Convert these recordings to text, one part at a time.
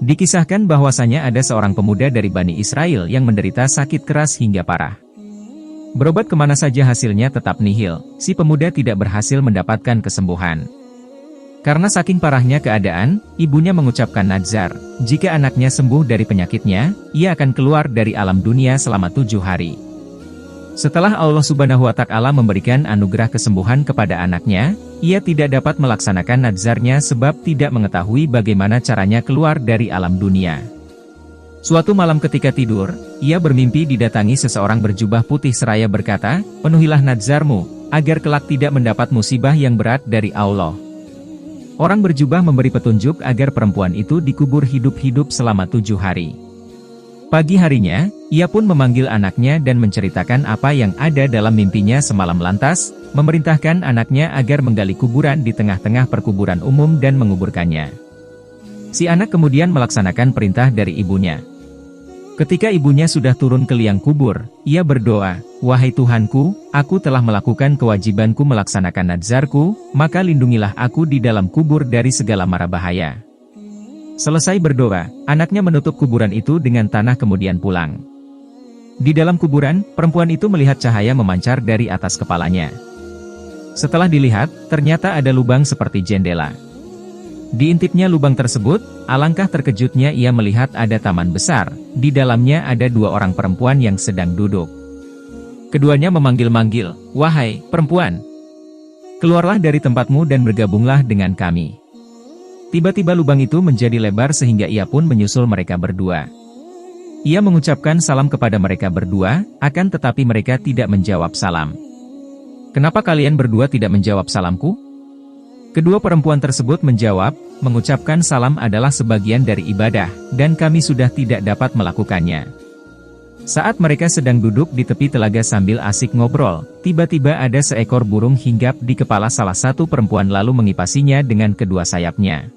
Dikisahkan bahwasanya ada seorang pemuda dari Bani Israel yang menderita sakit keras hingga parah. Berobat kemana saja hasilnya tetap nihil, si pemuda tidak berhasil mendapatkan kesembuhan. Karena saking parahnya keadaan, ibunya mengucapkan nazar, jika anaknya sembuh dari penyakitnya, ia akan keluar dari alam dunia selama 7 hari. Setelah Allah Subhanahu wa Ta'ala memberikan anugerah kesembuhan kepada anaknya, ia tidak dapat melaksanakan nazarnya sebab tidak mengetahui bagaimana caranya keluar dari alam dunia. Suatu malam ketika tidur, ia bermimpi didatangi seseorang berjubah putih seraya berkata, "Penuhilah nazarmu, agar kelak tidak mendapat musibah yang berat dari Allah." Orang berjubah memberi petunjuk agar perempuan itu dikubur hidup-hidup selama 7 hari. Pagi harinya, ia pun memanggil anaknya dan menceritakan apa yang ada dalam mimpinya semalam lantas, memerintahkan anaknya agar menggali kuburan di tengah-tengah perkuburan umum dan menguburkannya. Si anak kemudian melaksanakan perintah dari ibunya. Ketika ibunya sudah turun ke liang kubur, ia berdoa, "Wahai Tuhanku, aku telah melakukan kewajibanku melaksanakan nazarku, maka lindungilah aku di dalam kubur dari segala mara bahaya." Selesai berdoa, anaknya menutup kuburan itu dengan tanah kemudian pulang. Di dalam kuburan, perempuan itu melihat cahaya memancar dari atas kepalanya. Setelah dilihat, ternyata ada lubang seperti jendela. Diintipnya lubang tersebut, alangkah terkejutnya ia melihat ada taman besar, di dalamnya ada 2 orang perempuan yang sedang duduk. Keduanya memanggil-manggil, "Wahai perempuan, keluarlah dari tempatmu dan bergabunglah dengan kami." Tiba-tiba lubang itu menjadi lebar sehingga ia pun menyusul mereka berdua. Ia mengucapkan salam kepada mereka berdua, akan tetapi mereka tidak menjawab salam. "Kenapa kalian berdua tidak menjawab salamku?" Kedua perempuan tersebut menjawab, "Mengucapkan salam adalah sebagian dari ibadah, dan kami sudah tidak dapat melakukannya." Saat mereka sedang duduk di tepi telaga sambil asik ngobrol, tiba-tiba ada seekor burung hinggap di kepala salah satu perempuan lalu mengipasinya dengan kedua sayapnya.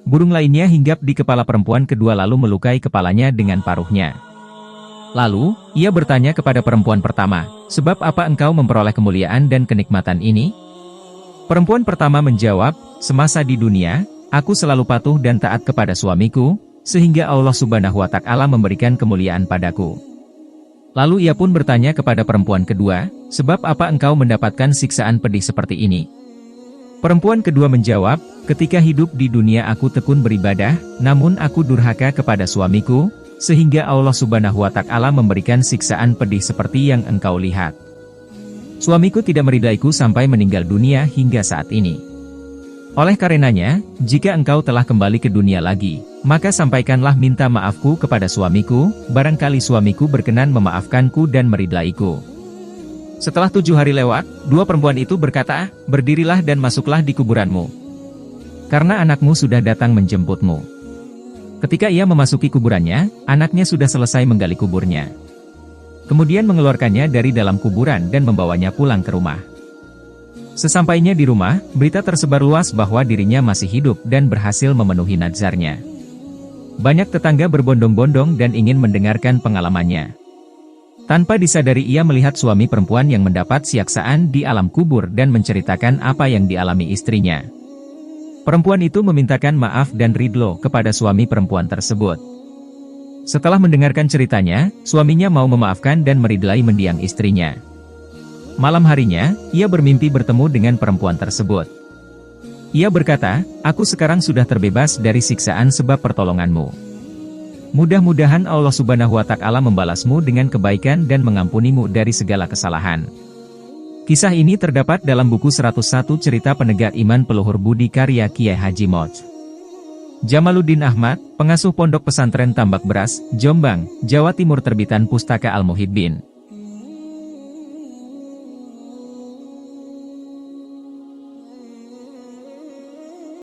Burung lainnya hinggap di kepala perempuan kedua lalu melukai kepalanya dengan paruhnya. Lalu, ia bertanya kepada perempuan pertama, "Sebab apa engkau memperoleh kemuliaan dan kenikmatan ini?" Perempuan pertama menjawab, "Semasa di dunia, aku selalu patuh dan taat kepada suamiku, sehingga Allah Subhanahu wa Ta'ala memberikan kemuliaan padaku." Lalu ia pun bertanya kepada perempuan kedua, "Sebab apa engkau mendapatkan siksaan pedih seperti ini?" Perempuan kedua menjawab, "Ketika hidup di dunia aku tekun beribadah, namun aku durhaka kepada suamiku, sehingga Allah Subhanahu wa Ta'ala memberikan siksaan pedih seperti yang engkau lihat. Suamiku tidak meridaiku sampai meninggal dunia hingga saat ini. Oleh karenanya, jika engkau telah kembali ke dunia lagi, maka sampaikanlah minta maafku kepada suamiku, barangkali suamiku berkenan memaafkanku dan meridaiku." Setelah 7 hari lewat, 2 perempuan itu berkata, "Berdirilah dan masuklah di kuburanmu. Karena anakmu sudah datang menjemputmu." Ketika ia memasuki kuburannya, anaknya sudah selesai menggali kuburnya. Kemudian mengeluarkannya dari dalam kuburan dan membawanya pulang ke rumah. Sesampainya di rumah, berita tersebar luas bahwa dirinya masih hidup dan berhasil memenuhi nazarnya. Banyak tetangga berbondong-bondong dan ingin mendengarkan pengalamannya. Tanpa disadari ia melihat suami perempuan yang mendapat siksaan di alam kubur dan menceritakan apa yang dialami istrinya. Perempuan itu memintakan maaf dan ridho kepada suami perempuan tersebut. Setelah mendengarkan ceritanya, suaminya mau memaafkan dan meridai mendiang istrinya. Malam harinya, ia bermimpi bertemu dengan perempuan tersebut. Ia berkata, "Aku sekarang sudah terbebas dari siksaan sebab pertolonganmu. Mudah-mudahan Allah Subhanahu wa Ta'ala membalasmu dengan kebaikan dan mengampunimu dari segala kesalahan." Kisah ini terdapat dalam buku 101 Cerita Penegak Iman Peluhur Budi karya Kiai Haji Moj. Jamaluddin Ahmad, pengasuh Pondok Pesantren Tambak Beras, Jombang, Jawa Timur, terbitan Pustaka Al Muhibbin.